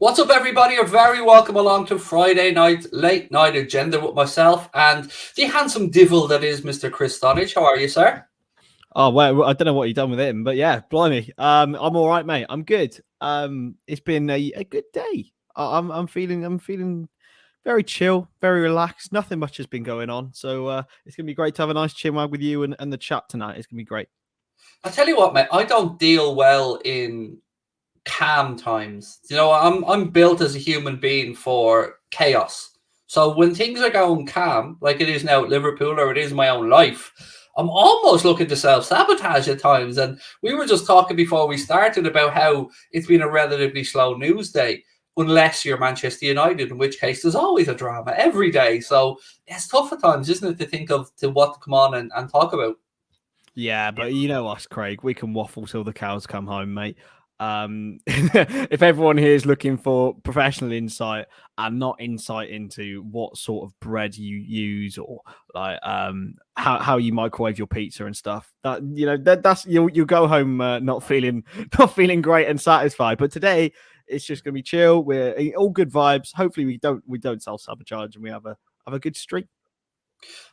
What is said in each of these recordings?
What's up, everybody? You're very welcome along to Friday night, late night agenda with myself and the handsome divil that is Mr. Chris Stonadge. How are you, sir? Oh, well, I don't know what you've done with him, but yeah, blimey. I'm all right, mate. I'm good. It's been a good day. I'm feeling very chill, very relaxed. Nothing much has been going on. So it's gonna be great to have a nice chinwag with you and the chat tonight. It's gonna be great. I tell you what, mate, I don't deal well in calm times. You know, I'm built as a human being for chaos. So when things are going calm, like it is now at Liverpool or it is my own life, I'm almost looking to self-sabotage at times. And we were just talking before we started about how it's been a relatively slow news day, unless you're Manchester United, in which case there's always a drama every day. So it's tough at times, isn't it, to think of what to come on and talk about. Yeah, but you know us, Craig. We can waffle till the cows come home, mate. If everyone here is looking for professional insight and not insight into what sort of bread you use or like how you microwave your pizza and stuff, that's you go home not feeling great and satisfied. But today it's just gonna be chill. We're all good vibes. Hopefully we don't self-sabotage and we have a good streak.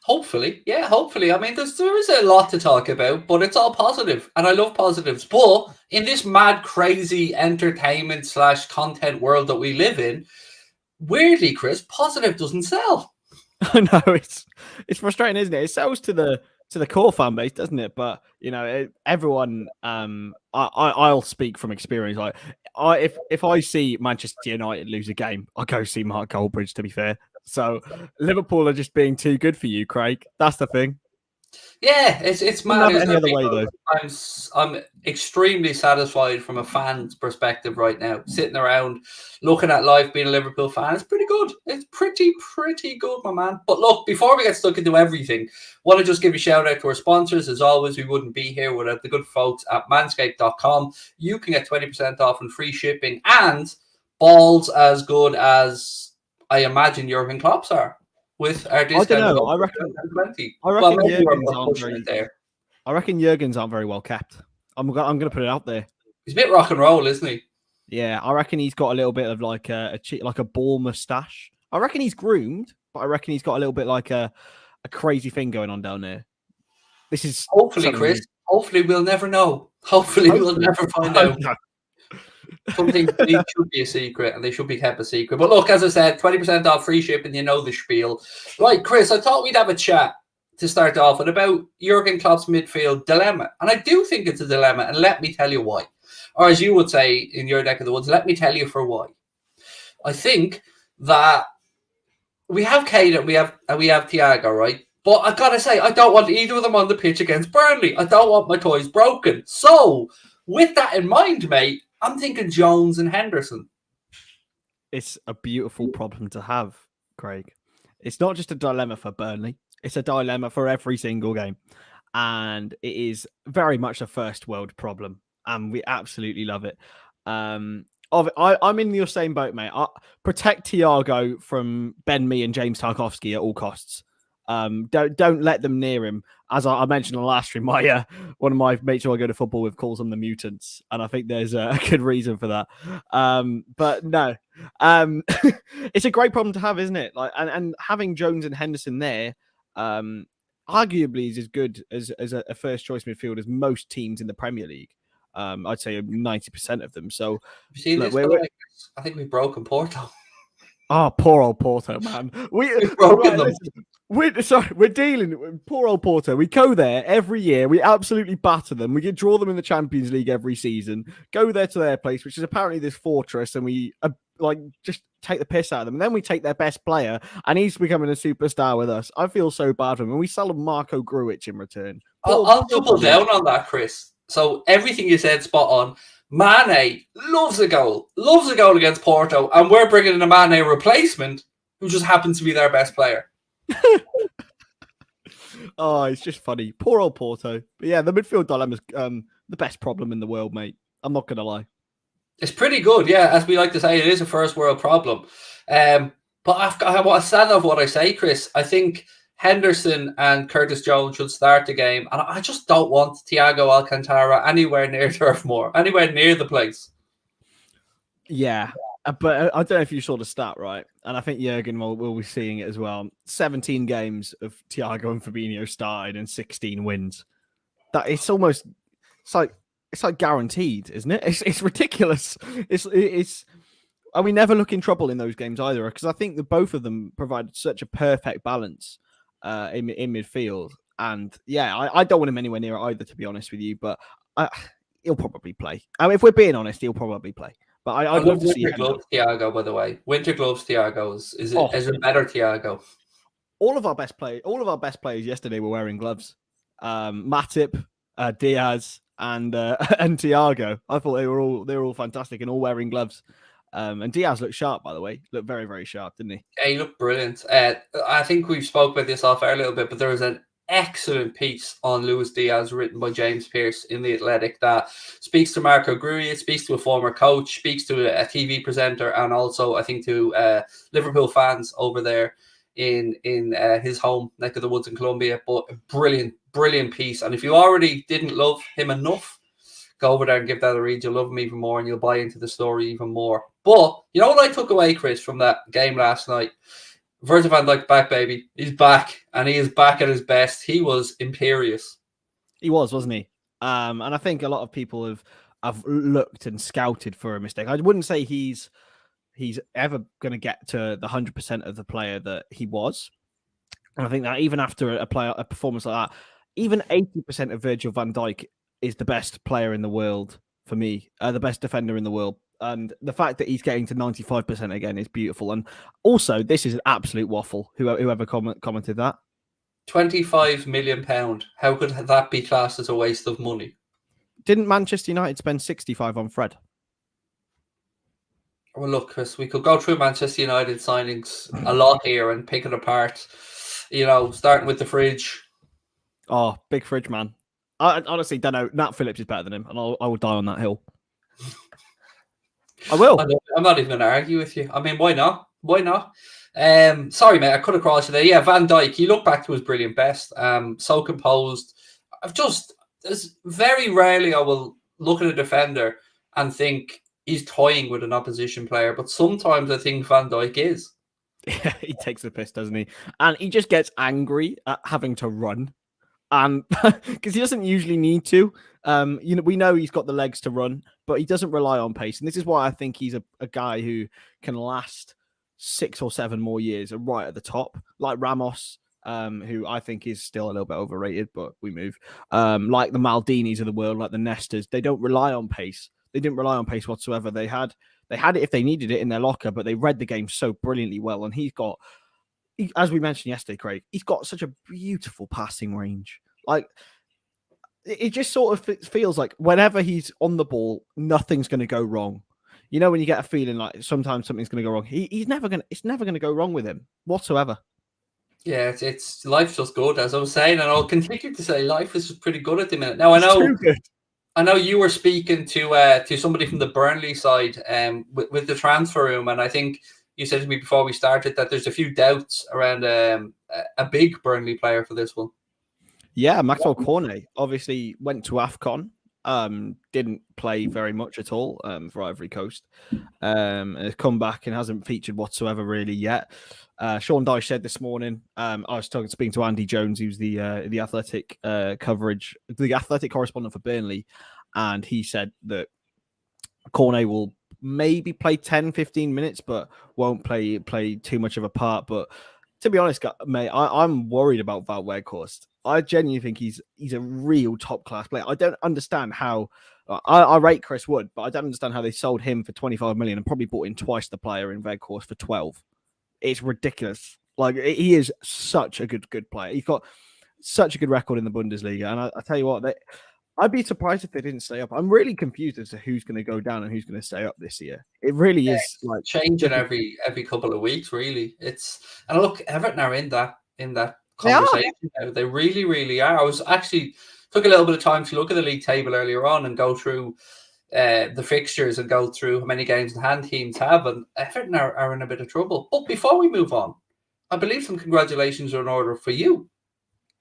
Hopefully, yeah, hopefully. I mean, there is a lot to talk about, but it's all positive, and I love positives. But in this mad, crazy entertainment / content world that we live in, weirdly, Chris, positive doesn't sell. I know it's frustrating, isn't it? It sells to the core fan base, doesn't it? But you know, everyone. I'll speak from experience. Like, if I see Manchester United lose a game, I go see Mark Goldbridge. To be fair. So Liverpool are just being too good for you, Craig. That's the thing. Yeah, it's mad. Any other way though? I'm extremely satisfied from a fan's perspective right now. Sitting around looking at life, being a Liverpool fan, it's pretty good. It's pretty good, my man. But look, before we get stuck into everything, want to just give a shout out to our sponsors. As always, we wouldn't be here without the good folks at manscaped.com. You can get 20% off and free shipping and balls as good as I imagine Jurgen Klopp's are with our discount. I don't know. I reckon Jurgen's aren't very well kept. I'm going to put it out there. He's a bit rock and roll, isn't he? Yeah, I reckon he's got a little bit of like a ball mustache. I reckon he's groomed, but I reckon he's got a little bit like a crazy thing going on down there. This is hopefully, Chris. Hopefully, we'll never know. Hopefully, we'll never find out. Something should be a secret, and they should be kept a secret. But look, as I said, 20% off, free shipping. You know the spiel, right, Chris? I thought we'd have a chat to start off with about Jurgen Klopp's midfield dilemma, and I do think it's a dilemma. And let me tell you why, or as you would say in your neck of the woods, let me tell you for why. I think that we have Kate and we have Thiago, right? But I gotta say, I don't want either of them on the pitch against Burnley. I don't want my toys broken. So, with that in mind, mate, I'm thinking Jones and Henderson. It's a beautiful problem to have, Craig. It's not just a dilemma for Burnley. It's a dilemma for every single game. And it is very much a first world problem. And we absolutely love it. I'm in your same boat, mate. Protect Thiago from Ben Mee and James Tarkowski at all costs. Don't let them near him. As I mentioned on the last stream, one of my mates who I go to football with calls them the mutants, and I think there's a good reason for that. But no, it's a great problem to have, isn't it? Like, and having Jones and Henderson there, arguably is as good as a first choice midfield as most teams in the Premier League. I'd say 90% of them. So, you see this? I think we've broken Porto. Oh, poor old Porto, man. We've broken them. We're dealing with poor old Porto. We go there every year. We absolutely batter them. We can draw them in the Champions League every season. Go there to their place, which is apparently this fortress, and we just take the piss out of them. And then we take their best player, and he's becoming a superstar with us. I feel so bad for him. And we sell him Marco Grujic in return. I'll double down on that, Chris. So everything you said, spot on. Mane loves a goal against Porto, and we're bringing in a Mane replacement who just happens to be their best player. Oh, it's just funny. Poor old Porto. But yeah, the midfield dilemma's the best problem in the world, mate. I'm not going to lie. It's pretty good, yeah. As we like to say, it is a first world problem. But I want to stand off what I say, Chris. I think Henderson and Curtis Jones should start the game. And I just don't want Thiago Alcantara anywhere near Turf Moor, anywhere near the place. Yeah, But I don't know if you saw the stat, right? And I think Jurgen will be seeing it as well. 17 games of Thiago and Fabinho started and 16 wins. That it's almost it's like guaranteed, isn't it? It's ridiculous. It's and we never look in trouble in those games either, because I think that both of them provided such a perfect balance in midfield. And yeah, I don't want him anywhere near it either, to be honest with you. But he'll probably play. I mean, if we're being honest, he'll probably play. But I'd love to see Winter Gloves Thiago, by the way. Winter Gloves Thiago is a better Thiago. All of our best players yesterday were wearing gloves. Matip, Diaz, and Thiago. I thought they were all fantastic and all wearing gloves. And Diaz looked sharp, by the way. Looked very, very sharp, didn't he? Yeah, he looked brilliant. I think we've spoke about this off air a little bit, but there was an excellent piece on Luis Diaz written by James Pearce in The Athletic that speaks to Marco Gruia, speaks to a former coach, speaks to a TV presenter, and also I think to Liverpool fans over there in his home neck of the woods in Colombia. But a brilliant piece. And if you already didn't love him enough, go over there and give that a read. You'll love him even more and you'll buy into the story even more. But you know what I took away, Chris, from that game last night? Virgil van Dijk back, baby. He's back, and he is back at his best. He was imperious. He was, wasn't he? And I think a lot of people have looked and scouted for a mistake. I wouldn't say he's ever going to get to the 100% of the player that he was. And I think that even after a performance like that, even 80% of Virgil van Dijk is the best player in the world for me, the best defender in the world. And the fact that he's getting to 95% again is beautiful. And also, this is an absolute waffle, whoever commented that. £25 million. How could that be classed as a waste of money? Didn't Manchester United spend 65 on Fred? Well, look, Chris, we could go through Manchester United signings a lot here and pick it apart. You know, starting with the fridge. Oh, big fridge, man. I honestly don't know. Nat Phillips is better than him, and I will die on that hill. I will. I'm not even going to argue with you. I mean, why not? Why not? Sorry, mate, I cut across you there. Yeah, Van Dijk, he looked back to his brilliant best. So composed. There's very rarely I will look at a defender and think he's toying with an opposition player, but sometimes I think Van Dijk is. Yeah, he takes the piss, doesn't he? And he just gets angry at having to run. And because he doesn't usually need to, we know he's got the legs to run, but he doesn't rely on pace. And this is why I think he's a guy who can last 6 or 7 more years right at the top, like Ramos, who I think is still a little bit overrated, but we move. Like the Maldinis of the world, like the Nestors, they don't rely on pace. They didn't rely on pace whatsoever. They had it if they needed it in their locker, but they read the game so brilliantly well. And he's got, as we mentioned yesterday, Craig, he's got such a beautiful passing range. Like, it just sort of feels like whenever he's on the ball, nothing's going to go wrong. You know, when you get a feeling like sometimes something's going to go wrong, it's never going to go wrong with him whatsoever. Yeah, it's life's just good, as I was saying, and I'll continue to say life is just pretty good at the minute. Now, I know you were speaking to somebody from the Burnley side with the transfer room, and I think you said to me before we started that there's a few doubts around a big Burnley player for this one. Yeah, Maxwell Cornet obviously went to AFCON, didn't play very much at all for Ivory Coast, has come back and hasn't featured whatsoever really yet. Sean Dyche said this morning, I was speaking to Andy Jones, who's the athletic the athletic correspondent for Burnley, and he said that Cornet will maybe play 10, 15 minutes, but won't play too much of a part. But to be honest, mate, I'm worried about Wout Weghorst. I genuinely think he's a real top class player. I don't understand how I rate Chris Wood, but I don't understand how they sold him for 25 million and probably bought in twice the player in Weghorst for 12. It's ridiculous. Like, he is such a good player. He's got such a good record in the Bundesliga, and I tell you what, I'd be surprised if they didn't stay up. I'm really confused as to who's going to go down and who's going to stay up this year. It really is like changing every couple of weeks. Really, and look, Everton are in that conversation now. They really, really are. I was actually took a little bit of time to look at the league table earlier on and go through the fixtures and go through how many games the hand teams have, and Everton are in a bit of trouble. But before we move on, I believe some congratulations are in order for you.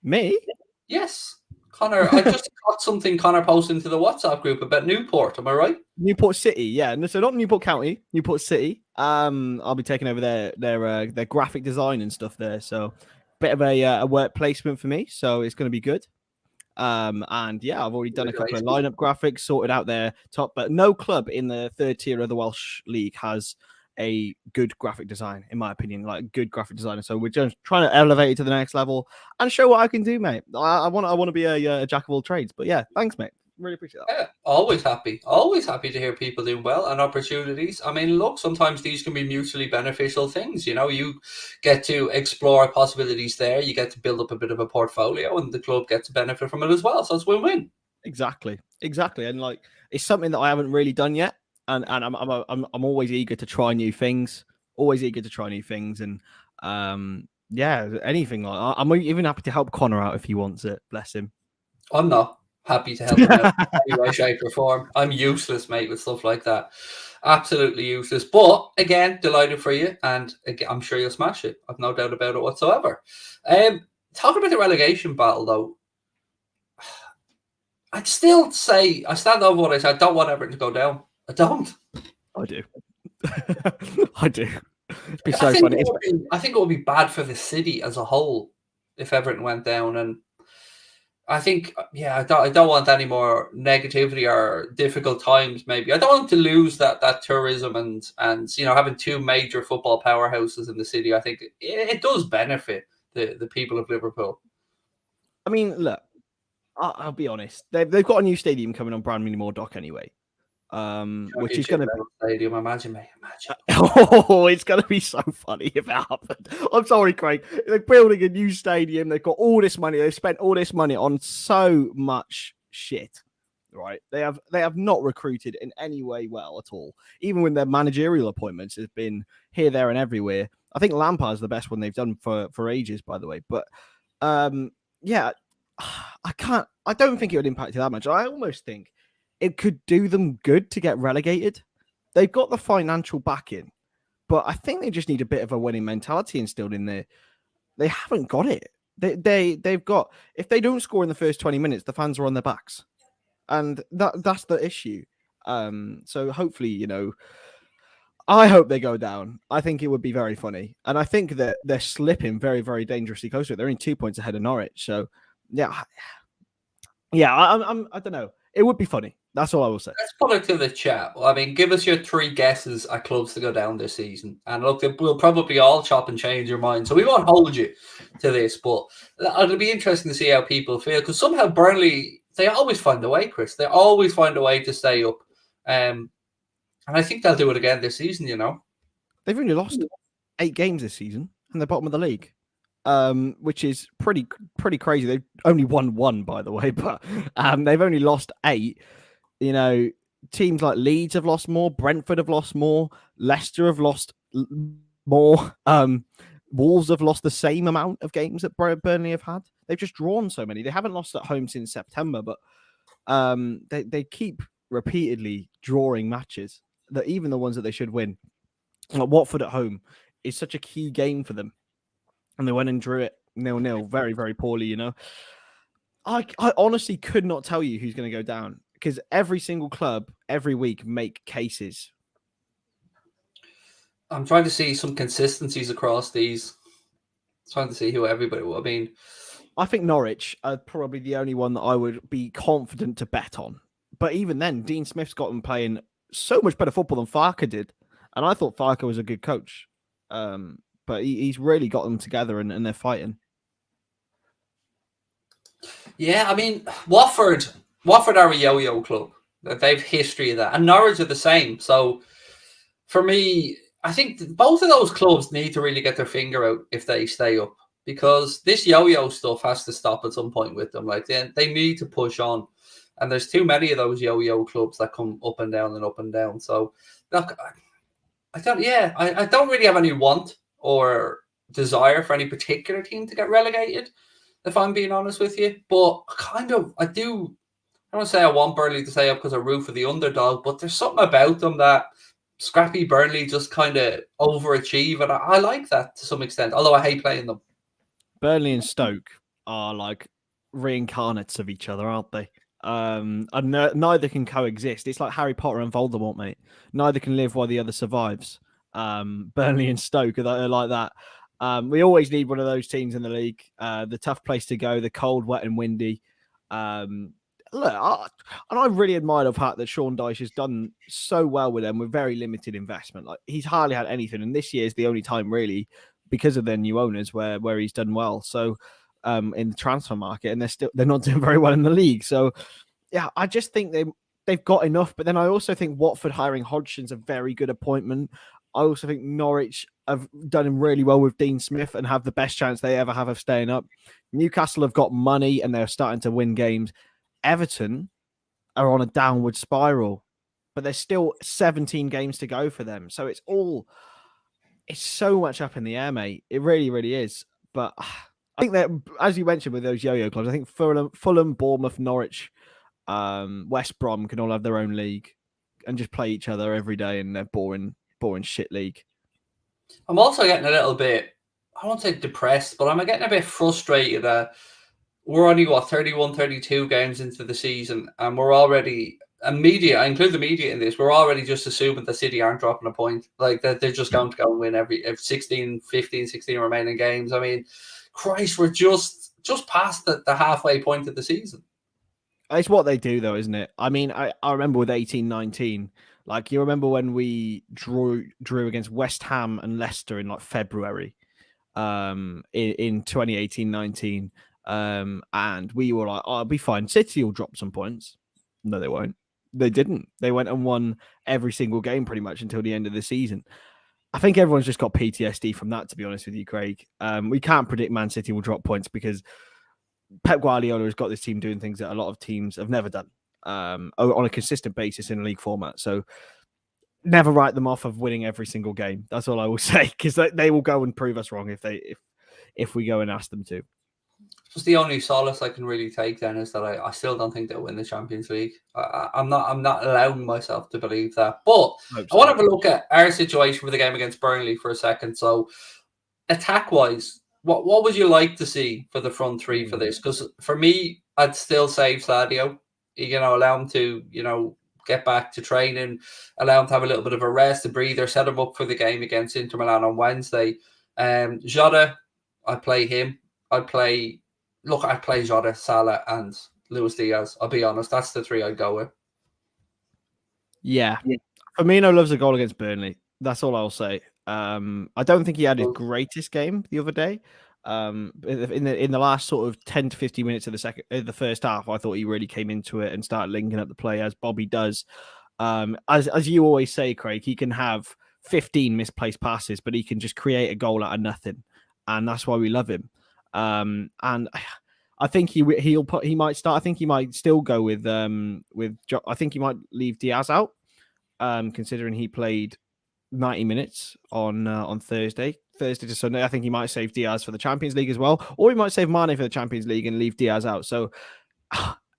Me? Yes. Connor, I just got something Connor posted into the WhatsApp group about Newport. Am I right? Newport City, yeah. No, so not Newport County, Newport City. I'll be taking over their graphic design and stuff there. So, bit of a work placement for me. So it's going to be good. And yeah, I've already done a couple of lineup graphics, sorted out their top, but no club in the third tier of the Welsh League has a good graphic design, in my opinion, like good graphic designer. So we're just trying to elevate it to the next level and show what I can do, mate. I want to be a jack of all trades. But yeah, thanks, mate. Really appreciate that. Yeah, always happy to hear people doing well and opportunities. I mean, look, sometimes these can be mutually beneficial things. You know, you get to explore possibilities there. You get to build up a bit of a portfolio, and the club gets to benefit from it as well. So it's win-win. Exactly. And like, it's something that I haven't really done yet, and I'm always eager to try new things. And yeah, anything like I'm even happy to help Connor out if he wants it. Bless him. I'm not happy to help him out in any way, shape, or form. I'm useless, mate, with stuff like that. Absolutely useless. But again, delighted for you, and again, I'm sure you'll smash it. I've no doubt about it whatsoever. Talking about the relegation battle, though, I'd still say I stand over what I said. I don't want Everton to go down. I don't. I do. I do. It'd be so funny. I think it would be bad for the city as a whole if Everton went down, and I think, yeah, I don't want any more negativity or difficult times. Maybe I don't want to lose that tourism and you know, having two major football powerhouses in the city. I think it does benefit the people of Liverpool. I mean, look, I'll be honest. They've got a new stadium coming on Brand Moore Dock anyway, which is going to be stadium. Imagine. Oh, it's going to be so funny if it happened. I'm sorry, Craig. They're building a new stadium. They've got all this money. They've spent all this money on so much shit. Right? They have not recruited in any way well at all. Even when their managerial appointments has been here, there, and everywhere. I think Lampard's the best one they've done for ages, by the way. But yeah, I don't think it would impact it that much. I almost think it could do them good to get relegated. They've got the financial backing, but I think they just need a bit of a winning mentality instilled in there. They haven't got it. They've got, if they don't score in the first 20 minutes, the fans are on their backs. And that's the issue. So hopefully, you know, I hope they go down. I think it would be very funny. And I think that they're slipping very, very dangerously close to it. They're only 2 points ahead of Norwich. So yeah, I don't know. It would be funny. That's all I will say. Let's put it to the chat. I mean, give us your 3 guesses at clubs to go down this season. And look, we'll probably all chop and change your mind. So we won't hold you to this, but it'll be interesting to see how people feel. Because somehow Burnley, they always find a way, Chris. They always find a way to stay up. And I think they'll do it again this season, you know. They've only lost 8 games this season and they're bottom of the league. Which is pretty crazy. They've only won 1, by the way, but they've only lost 8. You know, teams like Leeds have lost more, Brentford have lost more, Leicester have lost more, Wolves have lost the same amount of games that Burnley have had. They've just drawn so many. They haven't lost at home since September, but they keep repeatedly drawing matches, that even the ones that they should win. Like Watford at home is such a key game for them. And they went and drew it 0-0 very, very poorly, you know. I honestly could not tell you who's going to go down because every single club, every week, make cases. I'm trying to see some consistencies across these. Trying to see who everybody will. I mean, I think Norwich are probably the only one that I would be confident to bet on. But even then, Dean Smith's got them playing so much better football than Farke did. And I thought Farke was a good coach. But he's really got them together and they're fighting. Yeah, I mean, Watford are a yo-yo club. They've history of that. And Norwich are the same. So for me, I think both of those clubs need to really get their finger out if they stay up. Because this yo-yo stuff has to stop at some point with them. Like they need to push on. And there's too many of those yo-yo clubs that come up and down and up and down. So look, I don't really have any want or desire for any particular team to get relegated, if I'm being honest with you. But I don't want to say I want Burnley to stay up because I root for the underdog, but there's something about them that scrappy Burnley just kind of overachieve, and I like that to some extent, although I hate playing them. Burnley and Stoke are like reincarnates of each other, aren't they? And neither can coexist. It's like Harry Potter and Voldemort, mate. Neither can live while the other survives. Burnley and Stoke are like that. We always need one of those teams in the league. The tough place to go, the cold, wet, and windy. Look, I really admire the fact that Sean Dyche has done so well with them with very limited investment. Like, he's hardly had anything, and this year is the only time really, because of their new owners, where he's done well. So, in the transfer market, and they're not doing very well in the league. So, yeah, I just think they've got enough. But then I also think Watford hiring Hodgson's a very good appointment. I also think Norwich have done really well with Dean Smith and have the best chance they ever have of staying up. Newcastle have got money and they're starting to win games. Everton are on a downward spiral, but there's still 17 games to go for them. So it's so much up in the air, mate. It really, really is. But I think that, as you mentioned with those yo-yo clubs, I think Fulham, Bournemouth, Norwich, West Brom can all have their own league and just play each other every day in their boring shit league. I'm also getting a little bit, I won't say depressed, but I'm getting a bit frustrated that we're only, 31, 32 games into the season, and we're already, and media, I include the media in this, we're already just assuming the City aren't dropping a point. Like, that they're just going to go and win every 16 remaining games. I mean, Christ, we're just past the halfway point of the season. It's what they do, though, isn't it? I mean, I remember with 18-19, like, you remember when we drew against West Ham and Leicester in like February, in 2018-19, and we were like, "Oh, it'll be fine. City will drop some points." No, they won't. They didn't. They went and won every single game pretty much until the end of the season. I think everyone's just got PTSD from that, to be honest with you, Craig. We can't predict Man City will drop points because Pep Guardiola has got this team doing things that a lot of teams have never done on a consistent basis in a league format. So never write them off of winning every single game. That's all I will say, because they will go and prove us wrong if we go and ask them to. Just the only solace I can really take then is that I still don't think they'll win the Champions League. I'm not allowing myself to believe that. But I want to have a look at our situation with the game against Burnley for a second. So, attack-wise, what would you like to see for the front three for this? Because for me, I'd still save Sadio. Allow him to, get back to training, allow him to have a little bit of a rest, a breather, set him up for the game against Inter Milan on Wednesday. Jota, I'd play him. I'd play Jota, Salah, and Luis Diaz. I'll be honest, that's the three I'd go with. Yeah. Firmino loves a goal against Burnley. That's all I'll say. I don't think he had his greatest game the other day. In the last sort of 10 to 15 minutes of the first half, I thought he really came into it and started linking up the play as Bobby does. As you always say, Craig, he can have 15 misplaced passes, but he can just create a goal out of nothing, and that's why we love him. And I think he might start. I think he might still go with. I think he might leave Diaz out, considering he played 90 minutes on Thursday to Sunday. I think he might save Diaz for the Champions League as well, or he might save Mane for the Champions League and leave Diaz out. So,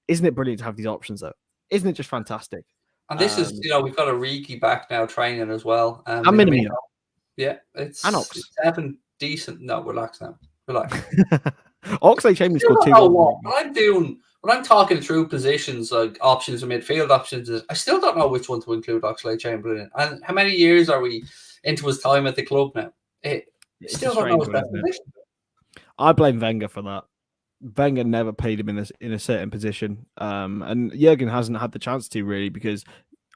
isn't it brilliant to have these options though? Isn't it just fantastic? And this is, we've got Origi back now training as well. And Minamino. Yeah, it's seven decent. No, relax now. Relax. Oxlade-Chamberlain scored 2 goals. When I'm talking through positions like options and midfield options, I still don't know which one to include Oxlade-Chamberlain in. And how many years are we into his time at the club now? Still don't know his best position. I blame Wenger for that. Wenger never played him in a certain position, and Jurgen hasn't had the chance to really, because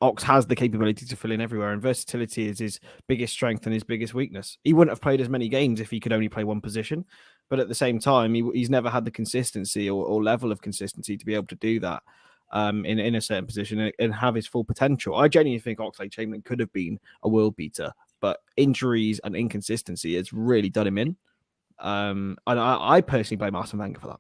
Ox has the capability to fill in everywhere, and versatility is his biggest strength and his biggest weakness. He wouldn't have played as many games if he could only play one position, but at the same time, he's never had the consistency or level of consistency to be able to do that in a certain position and have his full potential. I genuinely think Oxlade-Chamberlain could have been a world beater, but injuries and inconsistency has really done him in. And I personally blame Arsene Wenger for that.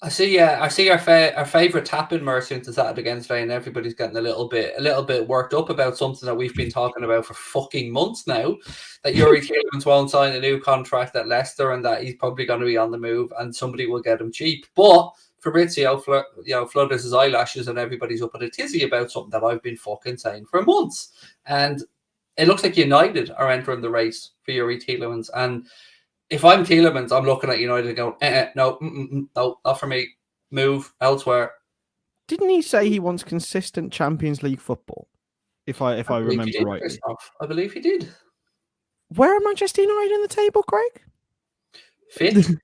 I see our favourite tap-in merchant is at against Vane. Everybody's getting a little bit worked up about something that we've been talking about for fucking months now. That Yuri Tielemans won't sign a new contract at Leicester, and that he's probably going to be on the move, and somebody will get him cheap. But Fabrizio, flutters his eyelashes, and everybody's up in a tizzy about something that I've been fucking saying for months. And it looks like United are entering the race for Yuri Tielemans, and if I'm Tielemans, I'm looking at United and going, no, no, not for me. Move elsewhere. Didn't he say he wants consistent Champions League football? If I remember he did, rightly, Christoph. I believe he did. Where are Manchester United in the table, Craig? 5th.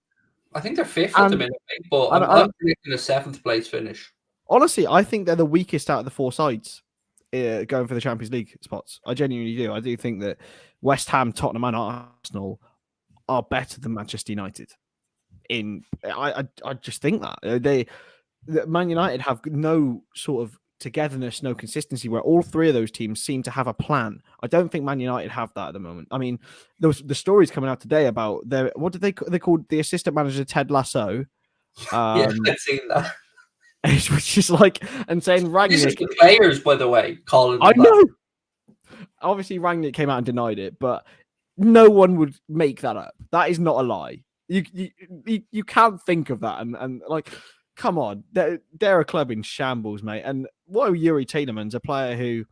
I think they're 5th at the minute, but I'm predicting a 7th place finish. Honestly, I think they're the weakest out of the 4 sides going for the Champions League spots. I genuinely do. I do think that West Ham, Tottenham, and Arsenal are better than Manchester United. I just think that Man United have no sort of togetherness, no consistency, where all 3 of those teams seem to have a plan. I don't think Man United have that at the moment. I mean, there was the stories coming out today about what did they called the assistant manager Ted Lasso. Yeah, I've seen that. Which is like, and saying Rangnick. This is the players, by the way, calling. I know. Obviously, Rangnick came out and denied it, but no one would make that up. That is not a lie. You can't think of that, and like, come on, they're a club in shambles, mate. And what Yuri Tielemans, a player who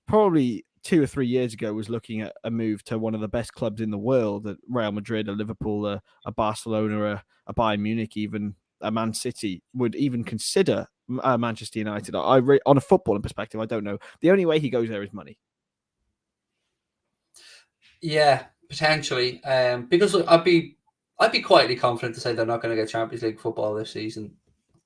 probably 2 or 3 years ago was looking at a move to one of the best clubs in the world, at Real Madrid, a Liverpool, a Barcelona, a Bayern Munich, even a Man City, would even consider Manchester United. On a footballing perspective, I don't know. The only way he goes there is money. Yeah, potentially. Because I'd be quietly confident to say they're not going to get Champions League football this season.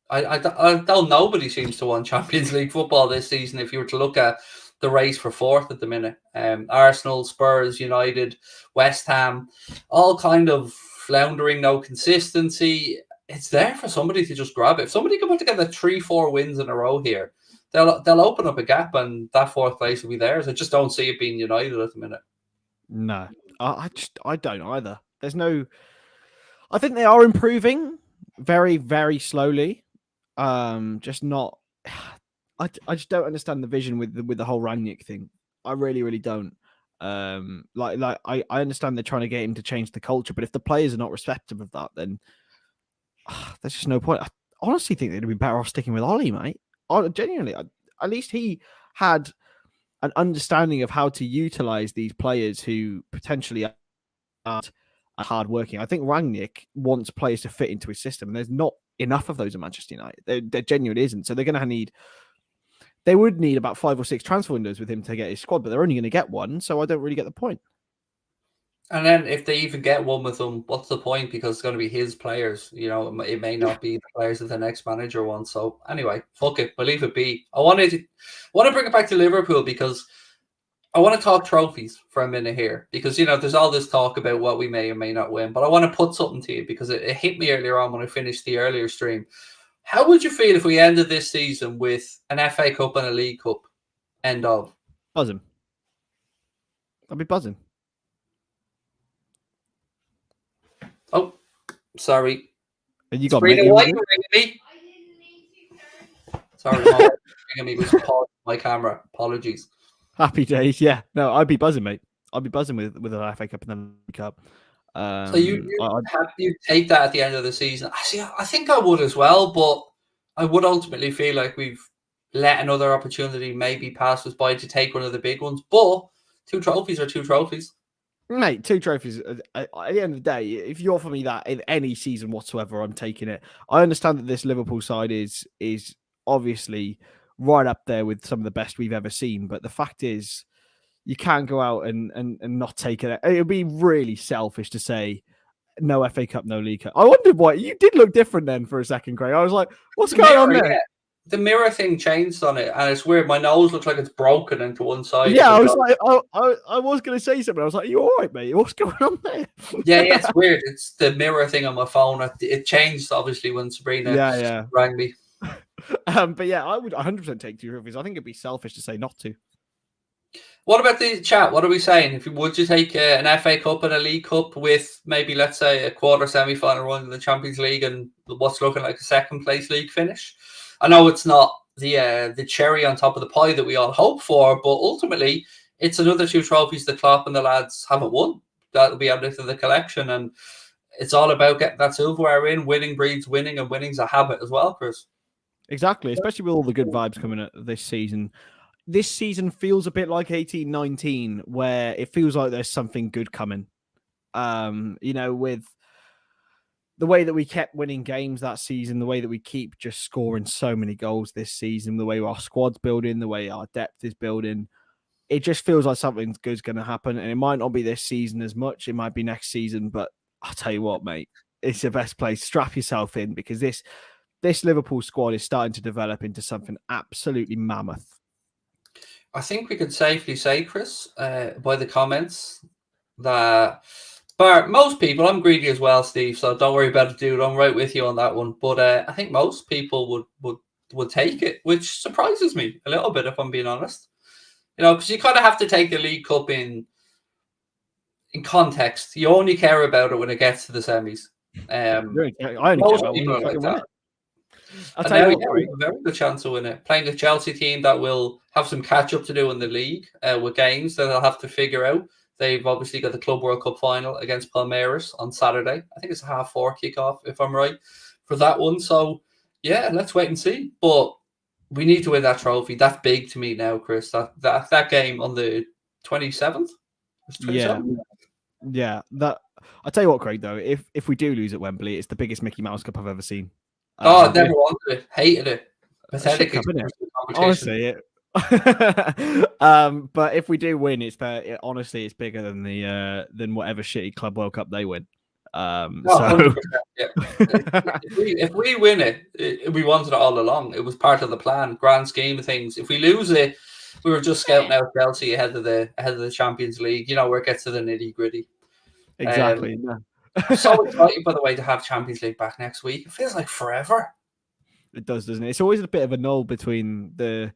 I don't. Nobody seems to want Champions League football this season. If you were to look at the race for 4th at the minute, Arsenal, Spurs, United, West Ham, all kind of floundering, no consistency. It's there for somebody to just grab it. If somebody can put together 3-4 wins in a row here, they'll open up a gap, and that 4th place will be theirs. I just don't see it being United at the minute. No, I don't either. There's no. I think they are improving very, very slowly. Just not. I just don't understand the vision with the whole Rangnick thing. I really, really don't. I understand they're trying to get him to change the culture, but if the players are not receptive of that, then there's just no point. I honestly think they'd be better off sticking with Ollie, mate. Genuinely, at least he had an understanding of how to utilize these players who potentially aren't hardworking. I think Rangnick wants players to fit into his system, and there's not enough of those at Manchester United. There genuinely isn't. So they're going to need. They would need about 5 or 6 transfer windows with him to get his squad, but they're only going to get one. So I don't really get the point. And then if they even get one with him, what's the point? Because it's going to be his players. You know, it may not be the players that the next manager wants. So anyway, fuck it. Believe it be. I want to bring it back to Liverpool because I want to talk trophies for a minute here. Because, you know, there's all this talk about what we may or may not win. But I want to put something to you because it hit me earlier on when I finished the earlier stream. How would you feel if we ended this season with an FA Cup and a League Cup? End of. Buzzing. I'd be buzzing. Oh, sorry. You got me. Sorry, Mom, ringing me was my camera. Apologies. Happy days. Yeah. No, I'd be buzzing, mate. I'd be buzzing with an FA Cup and then League Cup. So you take that at the end of the season? I think I would as well, but I would ultimately feel like we've let another opportunity maybe pass us by to take one of the big ones. But 2 trophies are 2 trophies. Mate, 2 trophies. At the end of the day, if you offer me that in any season whatsoever, I'm taking it. I understand that this Liverpool side is obviously right up there with some of the best we've ever seen. But the fact is, you can't go out and not take it. It would be really selfish to say no FA Cup, no League Cup. I wondered why you did look different then for a second, Craig. I was like, what's going on there? Yeah. The mirror thing changed on it, and it's weird. My nose looks like it's broken into one side. Yeah, I was like, I was going to say something. I was like, you all right, mate? What's going on there? Yeah, it's weird. It's the mirror thing on my phone. It changed, obviously, when Sabrina rang me. But yeah, I would 100% take 2 trophies. I think it'd be selfish to say not to. What about the chat? What are we saying? Would you take an FA Cup and a League Cup with maybe, let's say, a quarter semi-final run in the Champions League and what's looking like a second place league finish? I know it's not the cherry on top of the pie that we all hope for, but ultimately it's another 2 trophies that Klopp and the lads haven't won. That'll be added to the collection, and it's all about getting that silverware in. Winning breeds winning, and winning's a habit as well, Chris. Exactly, especially with all the good vibes coming at this season. This season feels a bit like 18-19, where it feels like there's something good coming. With the way that we kept winning games that season, the way that we keep just scoring so many goals this season, the way our squad's building, the way our depth is building, it just feels like something good's going to happen. And it might not be this season as much. It might be next season. But I'll tell you what, mate, it's the best place. Strap yourself in, because this Liverpool squad is starting to develop into something absolutely mammoth. I think we could safely say, Chris, by the comments, that most people, I'm greedy as well, Steve, so don't worry about it, dude. I'm right with you on that one. But I think most people would take it, which surprises me a little bit, if I'm being honest. Because you kind of have to take the League Cup in context. You only care about it when it gets to the semis. I only care about when you fucking win it. I'll tell you what, we have a very good chance of winning it. Playing a Chelsea team that will have some catch up to do in the league with games that they'll have to figure out. They've obviously got the Club World Cup final against Palmeiras on Saturday. I think it's a 4:30 kickoff, if I'm right, for that one. So, yeah, let's wait and see. But we need to win that trophy. That's big to me now, Chris. That game on the 27th? Yeah. I'll tell you what, Craig, though, if we do lose at Wembley, it's the biggest Mickey Mouse Cup I've ever seen. I never wanted it. Hated it. Pathetic. Honestly, but if we do win, honestly, it's bigger than than whatever shitty Club World Cup they win. So yeah. if we win it, we wanted it all along. It was part of the plan, grand scheme of things. If we lose it, we were just scouting out Chelsea ahead of the Champions League. Where it gets to the nitty gritty. Exactly. So excited, by the way, to have Champions League back next week. It feels like forever. It does, doesn't it? It's always a bit of a null between the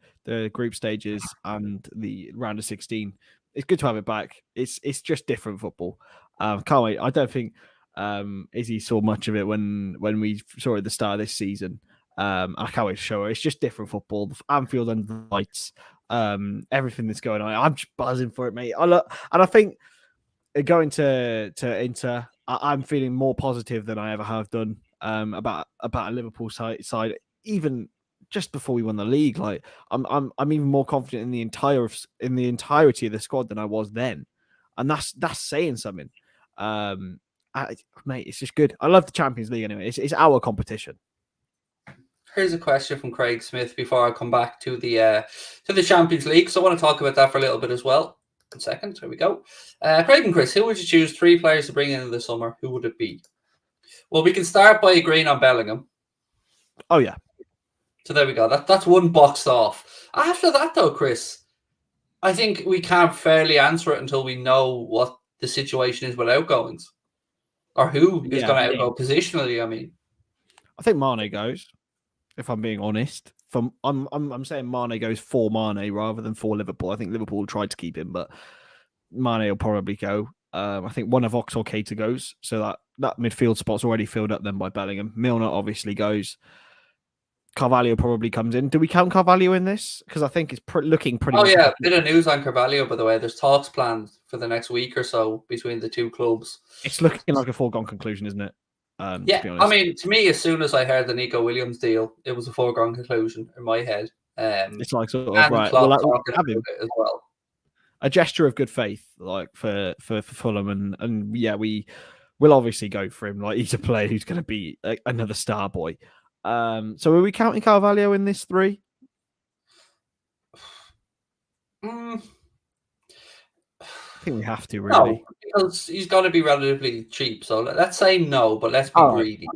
group stages and the round of 16. It's good to have it back. It's just different football. Can't wait. I don't think Izzy saw much of it when we saw it at the start of this season. I can't wait to show her. It's just different football. Anfield and the lights, everything that's going on. I'm just buzzing for it, mate. And I think going to Inter, I'm feeling more positive than I ever have done about a Liverpool side. Even just before we won the league, like I'm even more confident in the entirety of the squad than I was then, and that's saying something. Mate, it's just good. I love the Champions League anyway. It's our competition. Here's a question from Craig Smith before I come back to the Champions League. So I want to talk about that for a little bit as well. 1 second. Here we go. Craig and Chris, who would you choose 3 players to bring in the summer? Who would it be? Well, we can start by agreeing on Bellingham. Oh, yeah. So there we go. That's one boxed off. After that, though, Chris, I think we can't fairly answer it until we know what the situation is with outgoings. Or who is going to outgo positionally, I mean. I think Mane goes, if I'm being honest. I'm saying Mane goes for Mane rather than for Liverpool. I think Liverpool tried to keep him, but Mane will probably go. I think one of Ox or Keita goes, so that midfield spot's already filled up then by Bellingham. Milner obviously goes. Carvalho probably comes in. Do we count Carvalho in this? Because I think it's looking pretty. Oh yeah, a bit of news on Carvalho, by the way. There's talks planned for the next week or so between the two clubs. It's looking like a foregone conclusion, isn't it? Yeah, I mean, to me, as soon as I heard the Nico Williams deal, it was a foregone conclusion in my head. It's like sort of right. As well. A gesture of good faith, like for Fulham, and yeah, we will obviously go for him. Like he's a player who's going to be another star boy. So are we counting Carvalho in this 3? I think we have to, really. No, because he's going to be relatively cheap. So let's say no, but let's be greedy.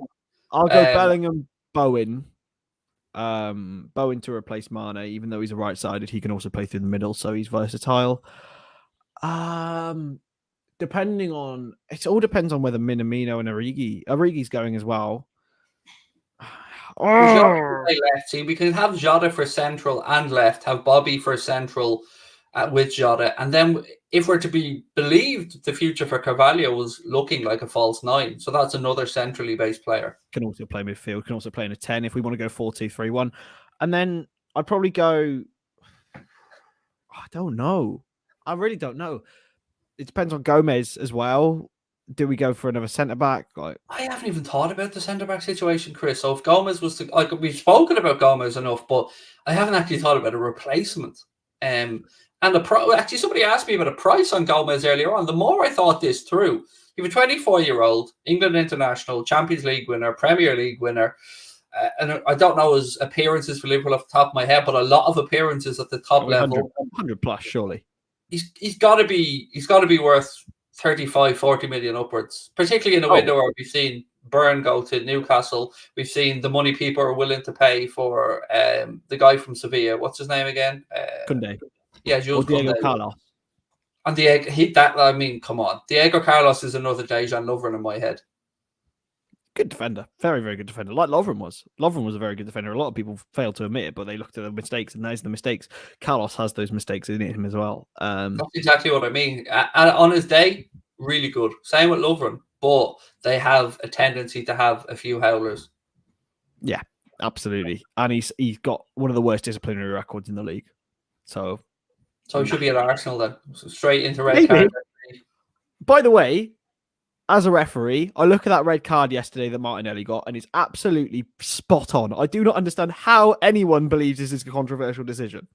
I'll go Bellingham, Bowen. Bowen to replace Mane, even though he's a right-sided, he can also play through the middle, so he's versatile. Depending on... It all depends on whether Minamino and Origi's going as well. Left. See, we can have Jota for central and left, have Bobby for central with Jota, and then if we're to be believed, the future for Carvalho was looking like a false 9, so that's another centrally based player. Can also play midfield, can also play in a 10 if we want to go 4-2-3-1, and then I'd probably go. I don't know. I really don't know. It depends on Gomez as well. Do we go for another centre back? I haven't even thought about the centre back situation, Chris. So if Gomez was we've spoken about Gomez enough, but I haven't actually thought about a replacement. And actually, somebody asked me about a price on Gomez earlier on. The more I thought this through, you have a 24-year-old, England international, Champions League winner, Premier League winner, and I don't know his appearances for Liverpool off the top of my head, but a lot of appearances at the top level. 100 plus, surely. He's got to be worth 35, 40 million upwards, particularly in a window where we've seen Burn go to Newcastle. We've seen the money people are willing to pay for the guy from Sevilla. What's his name again? Koundé. Yeah, Jules Diego Koundé. Carlos. And come on. Diego Carlos is another Dejan Lovren in my head. Good defender. Very, very good defender. Like Lovren was. Lovren was a very good defender. A lot of people fail to admit it, but they looked at the mistakes, and those are the mistakes. Carlos has those mistakes in him as well. That's exactly what I mean. And on his day, really good. Same with Lovren, but they have a tendency to have a few howlers. Yeah, absolutely. And he's got one of the worst disciplinary records in the league. So he should be at Arsenal then. Straight into red card. By the way, as a referee, I look at that red card yesterday that Martinelli got, and it's absolutely spot on. I do not understand how anyone believes this is a controversial decision.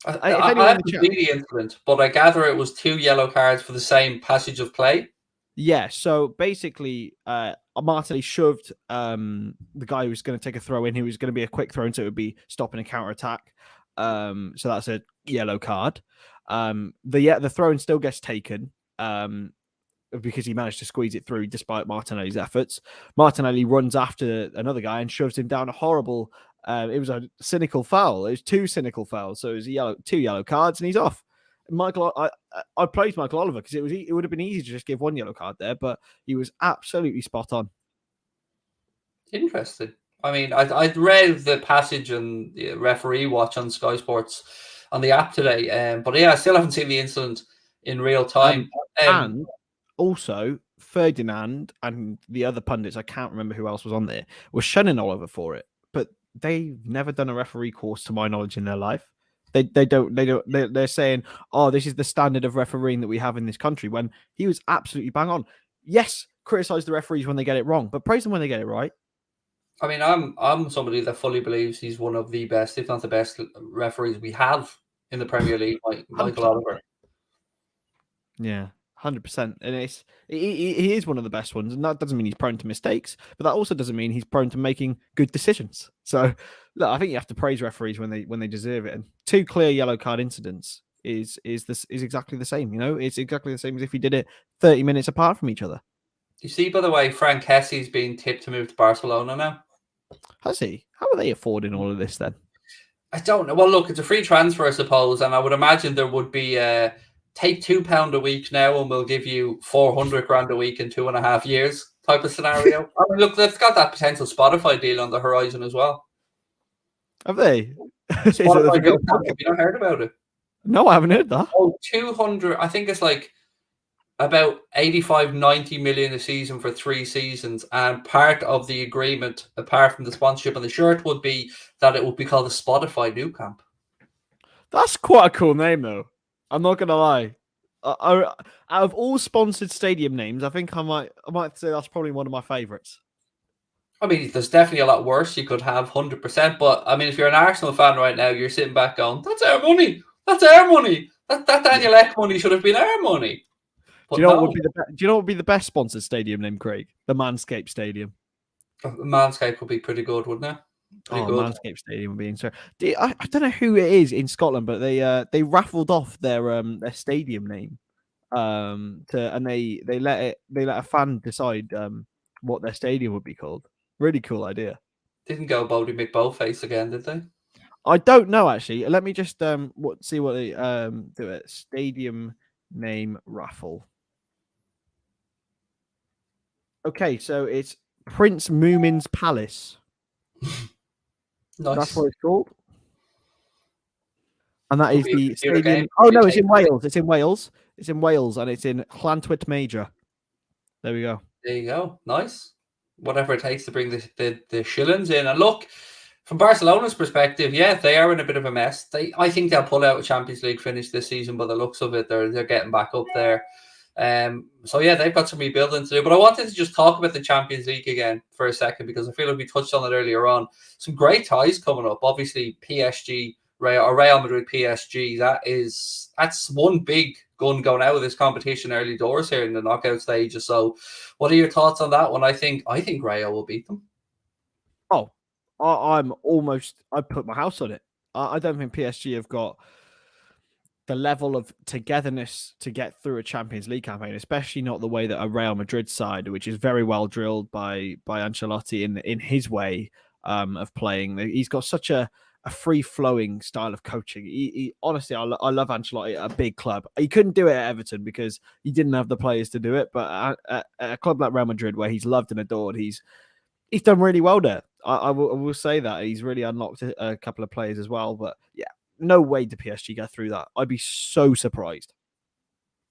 I haven't seen the incident, but I gather it was 2 yellow cards for the same passage of play. Yeah, so basically, Martinelli shoved the guy who was going to take a throw in, who was going to be a quick throw in, so it would be stopping a counter-attack. So that's a yellow card. The throw-in still gets taken because he managed to squeeze it through despite Martinelli's efforts. Martinelli runs after another guy and shoves him down a horrible... it was a cynical foul. It was 2 cynical fouls, so it was 2 yellow cards, and he's off. I praised Michael Oliver because it would have been easy to just give 1 yellow card there, but he was absolutely spot on. Interesting. I mean, I'd read the passage and the referee watch on Sky Sports on the app today, but yeah, I still haven't seen the incident in real time. And also, Ferdinand and the other pundits, I can't remember who else was on there, were shunning Oliver for it, but they've never done a referee course to my knowledge in their life. They're saying, oh, this is the standard of refereeing that we have in this country, when he was absolutely bang on. Yes, criticize the referees when they get it wrong, but praise them when they get it right. I mean, I'm somebody that fully believes he's one of the best, if not the best, referees we have in the Premier League, Michael Oliver. Yeah, 100%. And he is one of the best ones, and that doesn't mean he's prone to mistakes, but that also doesn't mean he's prone to making good decisions. So, look, I think you have to praise referees when they deserve it. And 2 clear yellow card incidents is exactly the same. You know, it's exactly the same as if he did it 30 minutes apart from each other. You see, by the way, Frank Kessie's being tipped to move to Barcelona now. Has he? How are they affording all of this then? I don't know. Well, look, it's a free transfer, I suppose, and I would imagine there would be take £2 a week now, and we'll give you 400 grand a week in 2.5 years type of scenario. I mean, look, they've got that potential Spotify deal on the horizon as well. Have they? Spotify deal, have you not heard about it? No, I haven't heard that. Oh, 200. I think it's like about 85, 90 million a season for 3 seasons. And part of the agreement, apart from the sponsorship on the shirt, would be that it would be called the Spotify Nou Camp. That's quite a cool name, though. I'm not going to lie. Out of all sponsored stadium names, I think I might say that's probably one of my favourites. I mean, there's definitely a lot worse you could have, 100%. But, I mean, if you're an Arsenal fan right now, you're sitting back going, that's our money. That's our money. That Daniel Ek money should have been our money. But do you know what would be the best sponsored stadium name, Craig? The Manscaped Stadium. Manscaped would be pretty good, wouldn't it? Pretty good. Manscaped Stadium would be interesting. I don't know who it is in Scotland, but they raffled off their stadium name, and they let a fan decide what their stadium would be called. Really cool idea. Didn't go Bodie McBoatface again, did they? I don't know actually. Let me just see what they do it. Stadium name raffle. Okay, so it's Prince Moomin's Palace. Nice. That's what it's called. And that is the stadium. Oh no, it's in Wales. It's in Wales. It's in Wales, and it's in Llantwit Major. There we go. There you go. Nice. Whatever it takes to bring the shillings in. And look, from Barcelona's perspective, yeah, they are in a bit of a mess. I think they'll pull out a Champions League finish this season, by the looks of it. They're getting back up there. So yeah, they've got some rebuilding to do. But I wanted to just talk about the Champions League again for a second, because I feel like we touched on it earlier on. Some great ties coming up. Obviously, PSG, Real Madrid PSG. That's one big gun going out of this competition early doors here in the knockout stages. So, what are your thoughts on that one? I think Real will beat them. Oh, I'd put my house on it. I don't think PSG have got the level of togetherness to get through a Champions League campaign, especially not the way that a Real Madrid side, which is very well drilled by Ancelotti in his way of playing. He's got such a free-flowing style of coaching. He honestly, I love Ancelotti at a big club. He couldn't do it at Everton because he didn't have the players to do it, but at a club like Real Madrid, where he's loved and adored, he's done really well there. I will say that he's really unlocked a couple of players as well. But yeah, no way did PSG get through that. I'd be so surprised.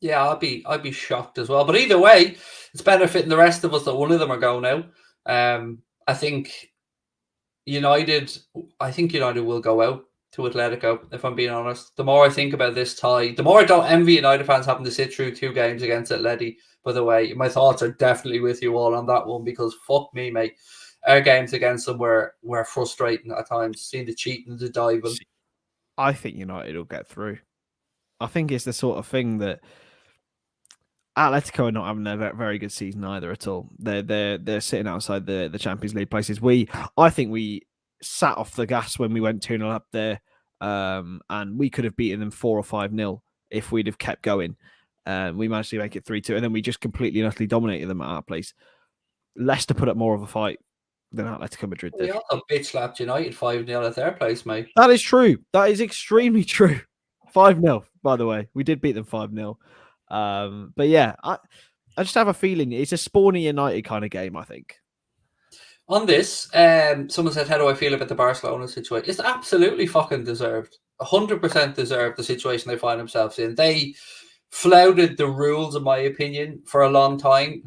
Yeah, I'd be shocked as well. But either way, it's benefiting the rest of us that one of them are going out. I think United will go out to Atletico, if I'm being honest. The more I think about this tie, the more I don't envy United fans having to sit through 2 games against Atleti. By the way, my thoughts are definitely with you all on that one, because fuck me, mate. Our games against them were frustrating at times, seeing the cheating, the diving. I think United will get through. I think it's the sort of thing that Atletico are not having a very good season either at all. They're sitting outside the Champions League places. I think we sat off the gas when we went 2-0 up there, and we could have beaten them 4 or 5-0 if we'd have kept going. We managed to make it 3-2, and then we just completely and utterly dominated them at our place. Leicester put up more of a fight than Atletico Madrid did. We also bitch slapped United 5-0 at their place, mate. That is true. That is extremely true. 5-0, by the way. We did beat them 5-0. But yeah, I just have a feeling it's a Spawny United kind of game, I think. On this, someone said, how do I feel about the Barcelona situation? It's absolutely fucking deserved. 100% deserved the situation they find themselves in. They flouted the rules, in my opinion, for a long time.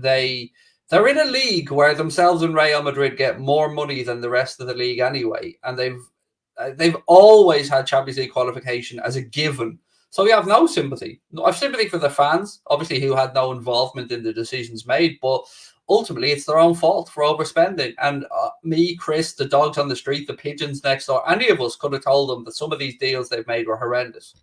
They're in a league where themselves and Real Madrid get more money than the rest of the league anyway, and they've always had Champions League qualification as a given. So we have no sympathy. I have sympathy for the fans, obviously, who had no involvement in the decisions made, but ultimately it's their own fault for overspending. And me, Chris, the dogs on the street, the pigeons next door, any of us could have told them that some of these deals they've made were horrendous.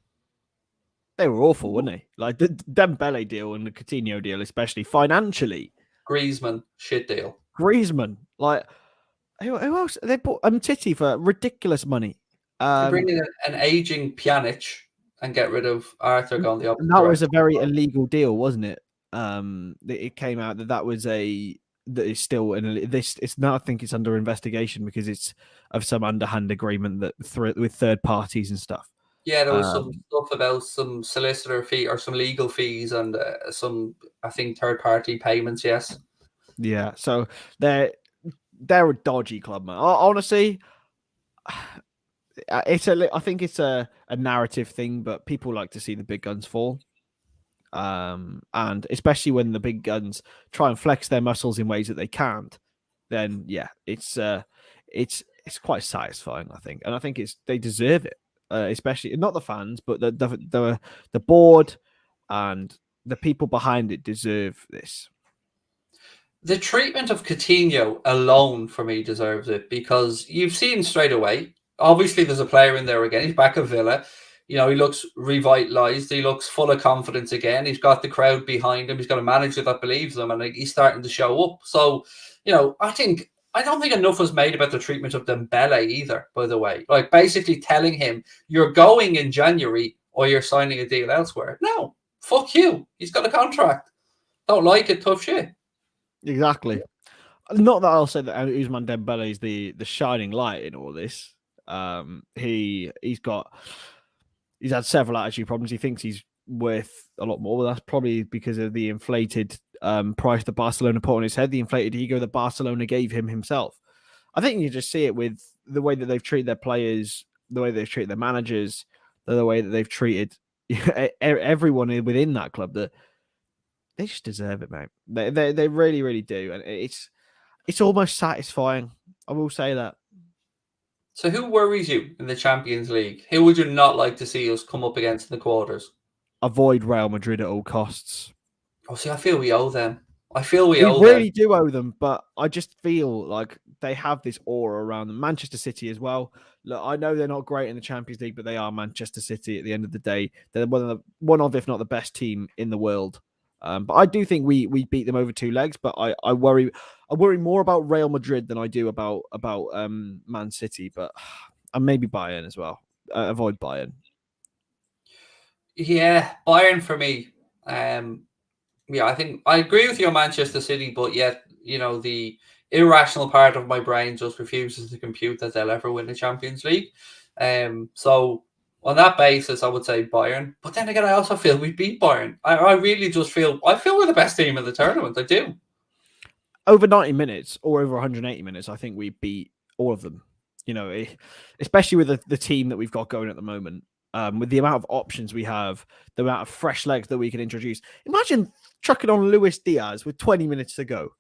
They were awful, weren't they? Like the Dembele deal and the Coutinho deal, especially financially. Griezmann, shit deal. Griezmann, like who else? They bought Titi for ridiculous money. They bring in an aging Pjanic and get rid of Arthur going the opposite. That was a very illegal deal, wasn't it? It came out that is still it's now, I think it's under investigation because it's of some underhand agreement that with third parties and stuff. Yeah, there was some stuff about some solicitor fee or some legal fees and some, I think, third-party payments, yes. Yeah, so they're a dodgy club, man. Honestly, I think it's a narrative thing, but people like to see the big guns fall. And especially when the big guns try and flex their muscles in ways that they can't, then yeah, it's quite satisfying, I think. And I think they deserve it. Especially not the fans, but the board and the people behind it deserve this. The treatment of Coutinho alone for me deserves it, because you've seen straight away. Obviously, there's a player in there again. He's back at Villa. He looks revitalized. He looks full of confidence again. He's got the crowd behind him. He's got a manager that believes him, and he's starting to show up. So, I don't think enough was made about the treatment of Dembele either, by the way. Like, basically telling him, you're going in January or you're signing a deal elsewhere. No, fuck you. He's got a contract. Don't like it, tough shit. Exactly. Not that I'll say that Ousmane Dembele is the shining light in all this. He's had several attitude problems. He thinks he's worth a lot more. But that's probably because of the inflated price that Barcelona put on his head, the inflated ego that Barcelona gave him himself. I think you just see it with the way that they've treated their players, the way they've treated their managers, the way that they've treated everyone within that club, that they just deserve it, mate. They really, really do. And it's almost satisfying. I will say that. So who worries you in the Champions League? Who would you not like to see us come up against in the quarters? Avoid Real Madrid at all costs. Oh, see, I feel we owe them. I feel we We owe really them. do owe them, but I just feel like they have this aura around them. Manchester City as well. Look, I know they're not great in the Champions League, but they are Manchester City at the end of the day. They're one of if not the best team in the world. But I do think we beat them over 2 legs. But I worry more about Real Madrid than I do about Man City. But and maybe Bayern as well. Avoid Bayern. Yeah, Bayern for me. Yeah, I think I agree with you on Manchester City, but yet, the irrational part of my brain just refuses to compute that they'll ever win the Champions League. So on that basis, I would say Bayern. But then again, I also feel we beat Bayern. I really just feel we're the best team in the tournament. I do. Over 90 minutes or over 180 minutes, I think we beat all of them. Especially with the team that we've got going at the moment. With the amount of options we have, the amount of fresh legs that we can introduce. Imagine chucking on Luis Diaz with 20 minutes to go.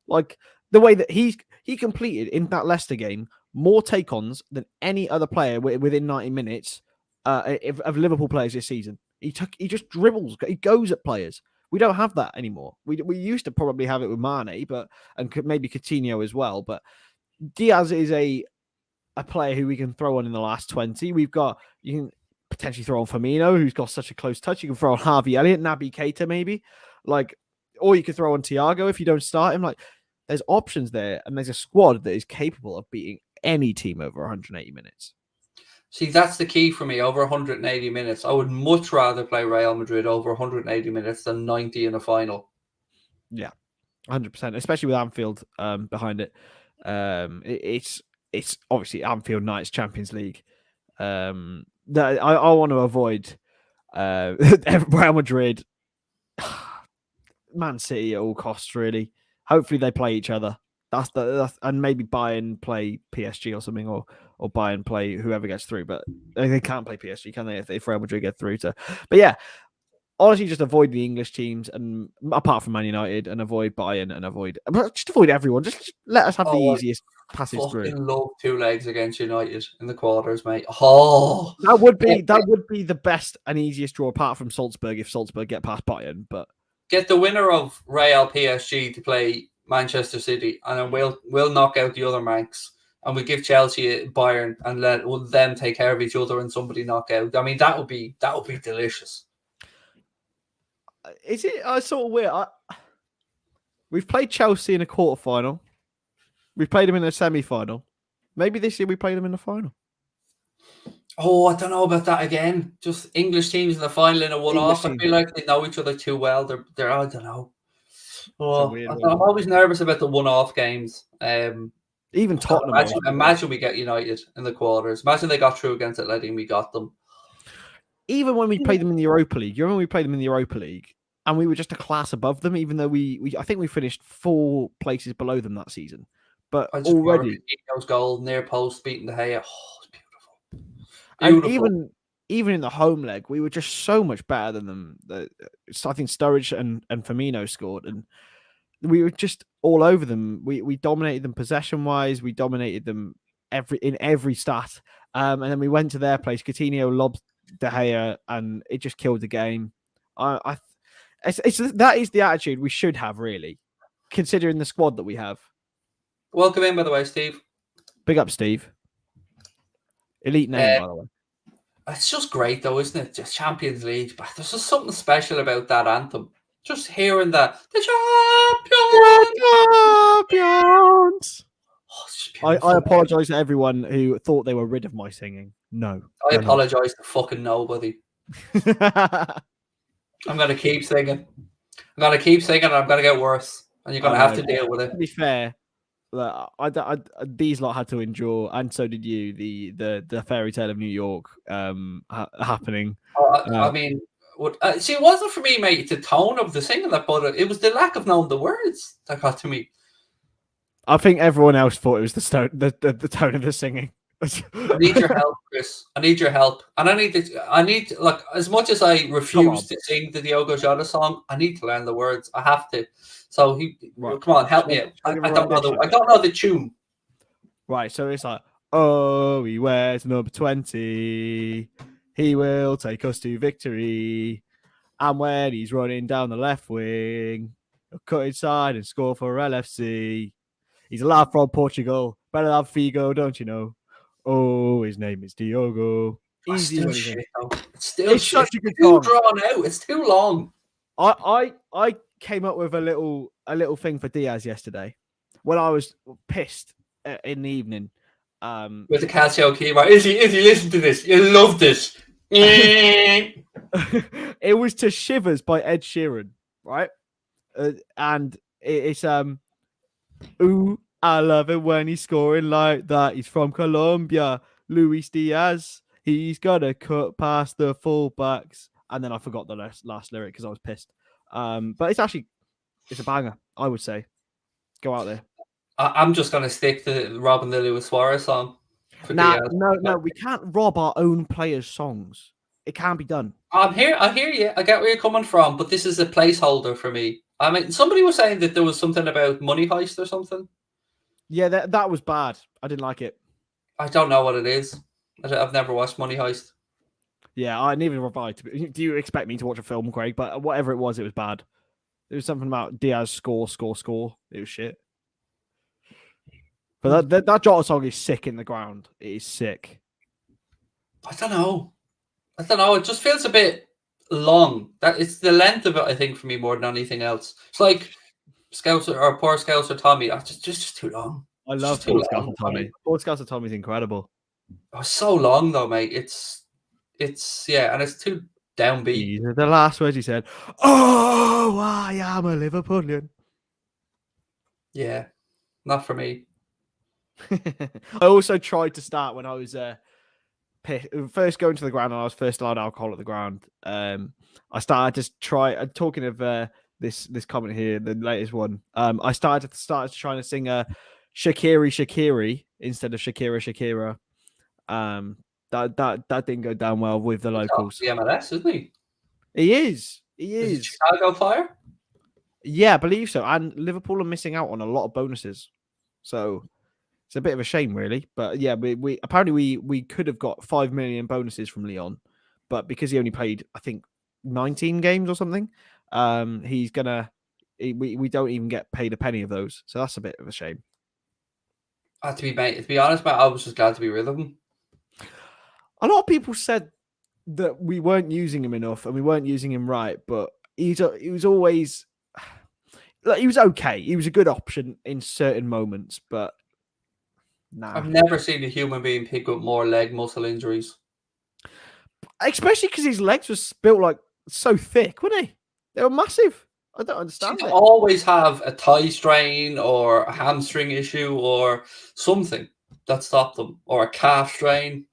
Like the way that he completed in that Leicester game more take-ons than any other player within 90 minutes of Liverpool players this season. He just dribbles. He goes at players. We don't have that anymore. We used to probably have it with Mane, and maybe Coutinho as well. But Diaz is a player who we can throw on in the last 20. You can potentially throw on Firmino, who's got such a close touch. You can throw on Harvey Elliott, Naby Keita, maybe. Or you could throw on Thiago if you don't start him. There's options there, and there's a squad that is capable of beating any team over 180 minutes. See, that's the key for me. Over 180 minutes, I would much rather play Real Madrid over 180 minutes than 90 in a final. Yeah, 100%. Especially with Anfield behind it. It's obviously Anfield Knights Champions League. I want to avoid Real Madrid, Man City at all costs. Really, hopefully they play each other. And maybe Bayern play PSG or something, or Bayern play whoever gets through. But they can't play PSG, can they? If Real Madrid get through to, but yeah. Honestly, just avoid the English teams, and apart from Man United, and avoid Bayern, and avoid everyone. Just let us have the easiest passage through. I love 2 legs against United in the quarters, mate. Oh, that would be the best and easiest draw, apart from Salzburg, if Salzburg get past Bayern. But get the winner of Real PSG to play Manchester City, and then we'll knock out the other Manx, and we give Chelsea Bayern, and let them take care of each other, and somebody knock out. I mean, that would be delicious. Is it sort of weird? We've played Chelsea in a quarterfinal. We've played them in a semi-final. Maybe this year we play them in the final. Oh, I don't know about that again. Just English teams in the final in a one-off. I feel like they know each other too well. They're I don't know. Oh, I'm always nervous about the one-off games. Even Tottenham. Imagine we get United in the quarters. Imagine they got through against Atleti and we got them. Even when we played them in the Europa League, you remember we played them in the Europa League, and we were just a class above them, even though I think we finished 4 places below them that season. But already, goal near post beating the Gea. Oh, it's beautiful. And even in the home leg, we were just so much better than them. I think Sturridge and Firmino scored, and we were just all over them. We dominated them possession wise. We dominated them in every stat. And then we went to their place. Coutinho lobbed De Gea, and it just killed the game. That is the attitude we should have, really, considering the squad that we have. Welcome in, by the way, Steve. Big up, Steve. Elite name, by the way. It's just great, though, isn't it? Just Champions League. But there's just something special about that anthem. Just hearing the champions. I apologize to everyone who thought they were rid of my singing. No. I apologize to fucking nobody. I'm going to keep singing. I'm going to keep singing, and I'm going to get worse. And you're going to have to deal with it. To be fair, these lot had to endure, and so did you, the fairy tale of New York happening. I mean, see, it wasn't for me, mate, the tone of the singing that bothered. It was the lack of knowing the words that got to me. I think everyone else thought it was the tone of the singing. I need your help, Chris. I need your help. And I need like, as much as I refuse to sing the Diogo Jota song, I need to learn the words. I have to. So come on, help me out. I don't know the tune. Right, so it's like, oh, he wears number 20. He will take us to victory. And when he's running down the left wing, He'll cut inside and score for LFC. He's a lad from Portugal. Better than Figo, don't you know? Oh, his name is Diogo. Easy. Still shit, though. It's such a good too song. drawn out. It's too long. I came up with a little thing for Diaz yesterday when I was pissed in the evening. With the Casio keyboard. Izzy, listen to this. You love this. It was to Shivers by Ed Sheeran, right? And it's ooh, I love it when he's scoring like that. He's from Colombia. Luis Diaz. He's got to cut past the fullbacks. And then I forgot the last lyric because I was pissed. But it's a banger, I would say. Go out there. I'm just going to stick to robbing the Luis Suarez song. No, we can't rob our own players' songs. It can't be done. I hear you. I get where you're coming from, but this is a placeholder for me. I mean, somebody was saying that there was something about Money Heist or something. Yeah, that was bad. I didn't like it. I don't know what it is. I've never watched Money Heist. Yeah, I neither have I. Do you expect me to watch a film, Craig? But whatever it was bad. It was something about Diaz score. It was shit. But that Jota song is sick in the ground. It is sick. I don't know. It just feels a bit long. That it's the length of it, I think, for me more than anything else. It's like Scouser or Poor Scouser Tommy. That's just too long. I love Poor Scouser Tommy. Poor Scouser Tommy's incredible. Oh, so long though, mate. It's yeah, and it's too downbeat. These are the last words he said. Oh, I am a Liverpoolian. Yeah, not for me. I also tried to start when I was first going to the ground and I was first allowed alcohol at the ground. I started to try talking of this comment here, the latest one. I started trying to sing Shaqiri instead of Shakira. That didn't go down well with the locals. The MLS, isn't he? He is. Is Chicago Fire? Yeah, I believe so. And Liverpool are missing out on a lot of bonuses. So it's a bit of a shame, really. But yeah, we apparently we could have got 5 million bonuses from Leon, but because he only played, I think, 19 games or something, we don't even get paid a penny of those. So that's a bit of a shame. To be honest, mate, I was just glad to be rid of him. A lot of people said that we weren't using him enough and we weren't using him right, but he was always like, he was okay. He was a good option in certain moments, but nah. I've never seen a human being pick up more leg muscle injuries. Especially because his legs were built like so thick, weren't they? They were massive. I don't understand it. Always have a thigh strain or a hamstring issue or something that stopped them, or a calf strain.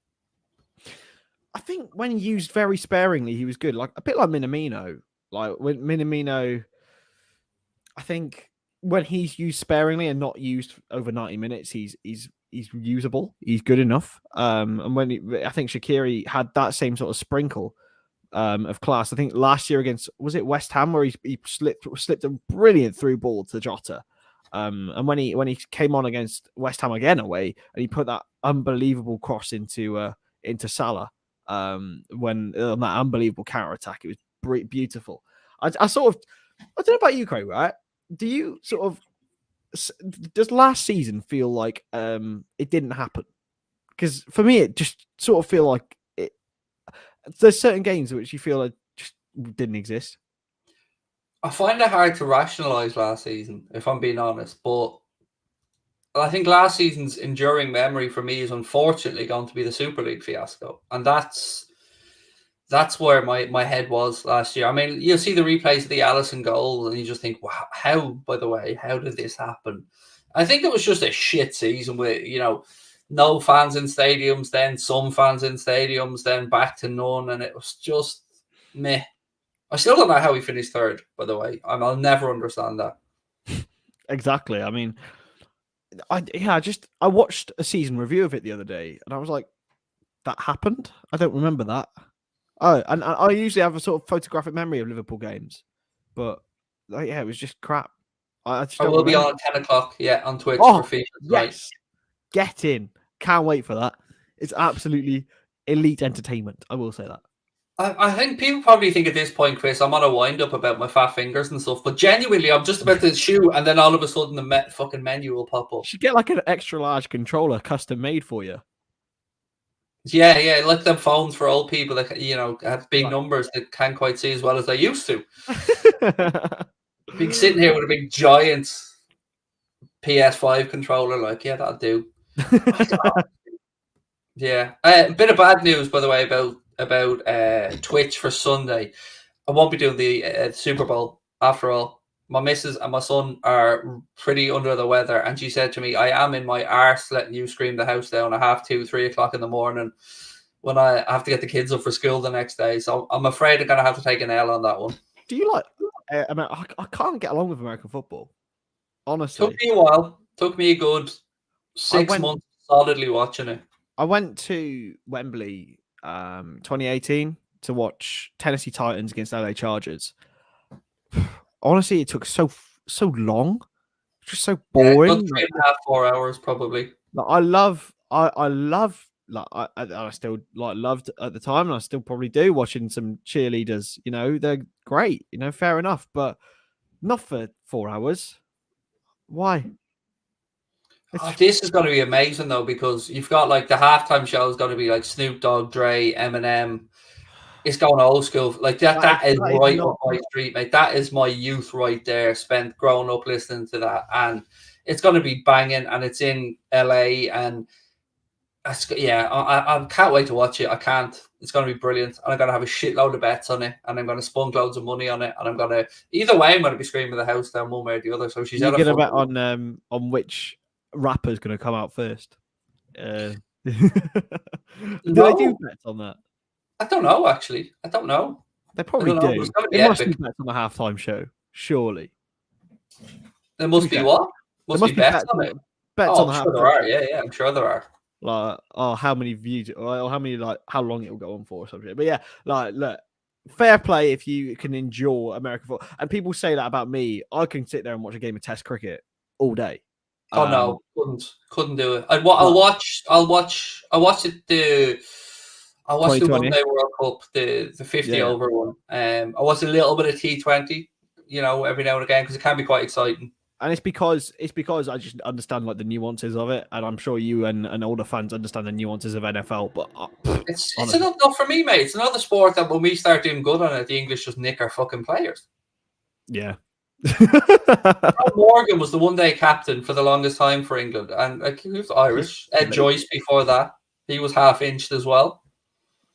I think when used very sparingly, he was good. Like a bit like Minamino. Like when Minamino, I think when he's used sparingly and not used over 90 minutes, he's usable. He's good enough. And I think Shaqiri had that same sort of sprinkle of class. I think last year against, was it West Ham, where he slipped a brilliant through ball to Jota. And when he came on against West Ham again away, and he put that unbelievable cross into Salah, when on that unbelievable counter attack, it was beautiful. I don't know about you, Craig, right? Do you does last season feel like it didn't happen? Because for me, it just sort of feel like there's certain games which you feel like just didn't exist. I find it hard to rationalize last season, if I'm being honest, but I think last season's enduring memory for me is unfortunately going to be the Super League fiasco, and that's where my head was last year. I mean, you'll see the replays of the Alisson goal, and you just think, wow, how did this happen? I think it was just a shit season with, no fans in stadiums, then some fans in stadiums, then back to none, and it was just meh. I still don't know how we finished third, by the way. I'll never understand that. Exactly. I mean, I watched a season review of it the other day, and I was like, that happened? I don't remember that. Oh, and I usually have a sort of photographic memory of Liverpool games, but yeah, it was just crap. I will be on at 10 o'clock, on Twitch for FIFA. Yes. Right. Get in. Can't wait for that. It's absolutely elite entertainment. I will say that. I think people probably think at this point, Chris, I'm on a wind up about my fat fingers and stuff, but genuinely, I'm just about to shoot, and then all of a sudden the fucking menu will pop up. You should get like an extra large controller custom made for you. Yeah, like them phones for old people that have big numbers that can't quite see as well as they used to. Being sitting here with a big giant PS5 controller, like that'll do. Yeah, a bit of bad news, by the way, about Twitch for Sunday. I won't be doing the Super Bowl after all. My missus and my son are pretty under the weather, and she said to me, "I am in my arse letting you scream the house down at 2:30, 3 o'clock in the morning when I have to get the kids up for school the next day." So I'm afraid I'm gonna have to take an L on that one. Do you like? I can't get along with American football. Honestly, took me a while. Took me a good 6 months solidly watching it. I went to Wembley 2018 to watch Tennessee Titans against LA Chargers. Honestly, it took so long. Just so boring. Yeah, 3.5, 4 hours probably. Like, I love like I still loved at the time, and I still probably do watching some cheerleaders. They're great. Fair enough, but not for 4 hours. Why? This is going to be amazing though, because you've got like the halftime show is going to be like Snoop Dogg, Dre, Eminem. It's going old school. Like that is right up my street, mate. That is my youth right there. Spent growing up listening to that, and it's going to be banging. And it's in LA, and I can't wait to watch it. I can't. It's going to be brilliant, and I'm going to have a shitload of bets on it, and I'm going to spunk loads of money on it, and I'm going to either way. I'm going to be screaming the house down one way or the other. So she's going to bet on which rapper's going to come out first. Do they do bets on that? I don't know, actually. I don't know. They probably do. It must be bets on the halftime show, surely. There must be what? Must be bets on it. Bets on the halftime there are. Yeah, I'm sure there are. Like, how many views, or how many, like, how long it will go on for or something. But yeah, like, look, fair play if you can endure American football. And people say that about me. I can sit there and watch a game of Test cricket all day. Oh no, couldn't do it. I'll watch it. I watched the One Day World Cup, the 50 over one. I watched a little bit of T20, every now and again, because it can be quite exciting. And it's because I just understand like the nuances of it, and I'm sure you and older fans understand the nuances of NFL. But it's enough for me, mate. It's another sport that when we start doing good on it, the English just nick our fucking players. Yeah. Morgan was the one-day captain for the longest time for England, and he was Irish. Ed Joyce before that, he was half-inched as well.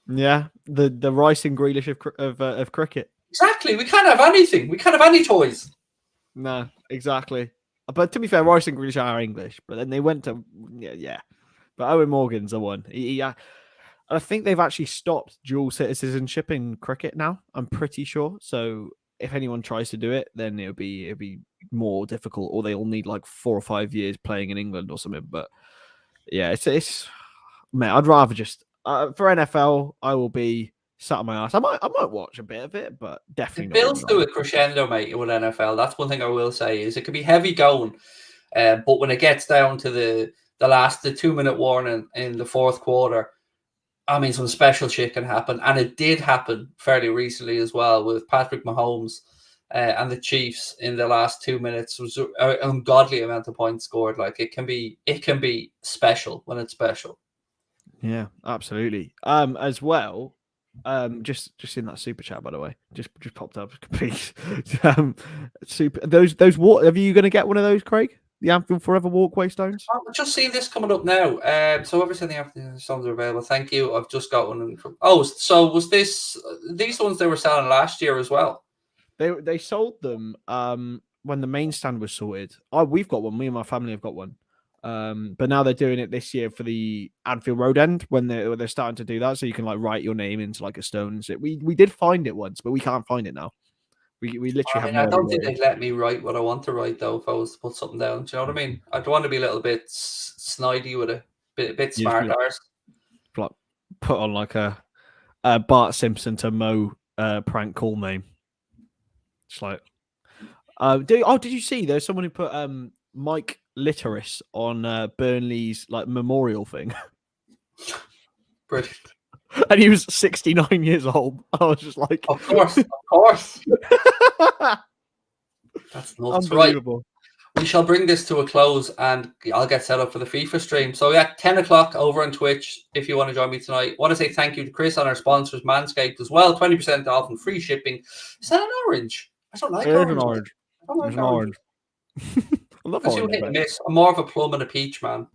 Yeah, the Rice and Grealish of cricket. Exactly. We can't have anything. We can't have any toys. No, exactly. But to be fair, Rice and Grealish are English, but then they went to yeah. But Owen Morgan's the one. I think they've actually stopped dual citizenship in cricket now. I'm pretty sure. So if anyone tries to do it, then it'll be more difficult, or they'll need like 4 or 5 years playing in England or something. But yeah, it's man, I'd rather just for NFL, I will be sat on my ass. I might watch a bit of it, but definitely it builds to a crescendo, mate. With NFL, that's one thing I will say is it can be heavy going, but when it gets down to the 2-minute warning in the fourth quarter, I mean, some special shit can happen, and it did happen fairly recently as well with Patrick Mahomes and the Chiefs in the last 2 minutes. It was an ungodly amount of points scored. Like it can be special when it's special. Yeah, absolutely. As well, just in that super chat, by the way, just popped up. Please, super. Those what? Are you going to get one of those, Craig? The Anfield Forever walkway stones? I've just seen this coming up now. So obviously the Anfield stones are available. Thank you. I've just got one from. Oh, so was these ones they were selling last year as well? They sold them when the main stand was sorted. We've got one. Me and my family have got one. But now they're doing it this year for the Anfield Road end when they're starting to do that, so you can like write your name into like a stone. We did find it once, but we can't find it now. We literally have. I don't think they'd let me write what I want to write though. If I was to put something down, do you know what I mean? I'd want to be a little bit snidey with it, bit smart arse. Put on like a Bart Simpson to Mo prank call name. Just like, did you see? There's someone who put Mike Litteris on Burnley's like memorial thing. Brilliant. And he was 69 years old. I was just like, of course. That's nuts. unbelievable. Right. We shall bring this to a close, and I'll get set up for the FIFA stream. So yeah, 10 o'clock over on Twitch if you want to join me tonight. I want to say thank you to Chris and our sponsors, Manscaped, as well. 20% off and free shipping. Is that an orange? I don't like orange. I don't like orange. I love orange. Hit and miss. I'm more of a plum and a peach man.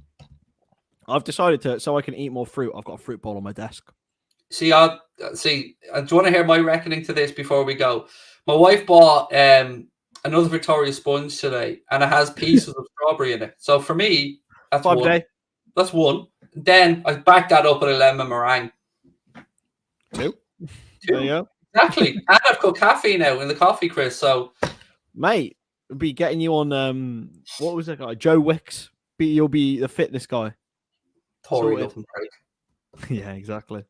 I've decided to, so I can eat more fruit. I've got a fruit bowl on my desk. See, do you want to hear my reckoning to this before we go? My wife bought another Victoria sponge today, and it has pieces of strawberry in it. So for me, that's 5 one. day. That's one. Then I back that up with a lemon meringue. Two. There you go. Exactly. And I've got caffeine now in the coffee, Chris. So, mate, we'll be getting you on. What was that guy? Joe Wicks. You'll be the fitness guy. Tory nothing break. Yeah, exactly.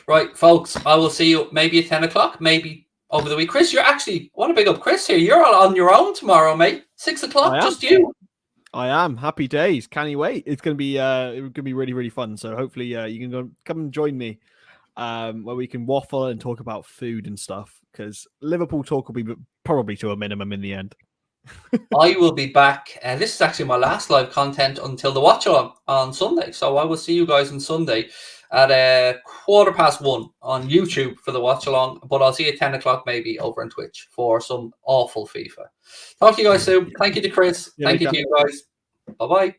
Right, folks. I will see you maybe at 10 o'clock, maybe over the week. Chris, you're actually, I want to big up Chris here. You're all on your own tomorrow, mate. 6 o'clock, just you. I am. Happy days. Can't you wait? It's gonna be really, really fun. So hopefully you can come and join me where we can waffle and talk about food and stuff, because Liverpool talk will be probably to a minimum in the end. I will be back. This is actually my last live content until the watch on Sunday. So I will see you guys on Sunday at 1:15 on YouTube for the watch along. But I'll see you at 10 o'clock maybe over on Twitch for some awful FIFA. Talk to you guys soon. Thank you to Chris. Thank you to you guys. Bye-bye.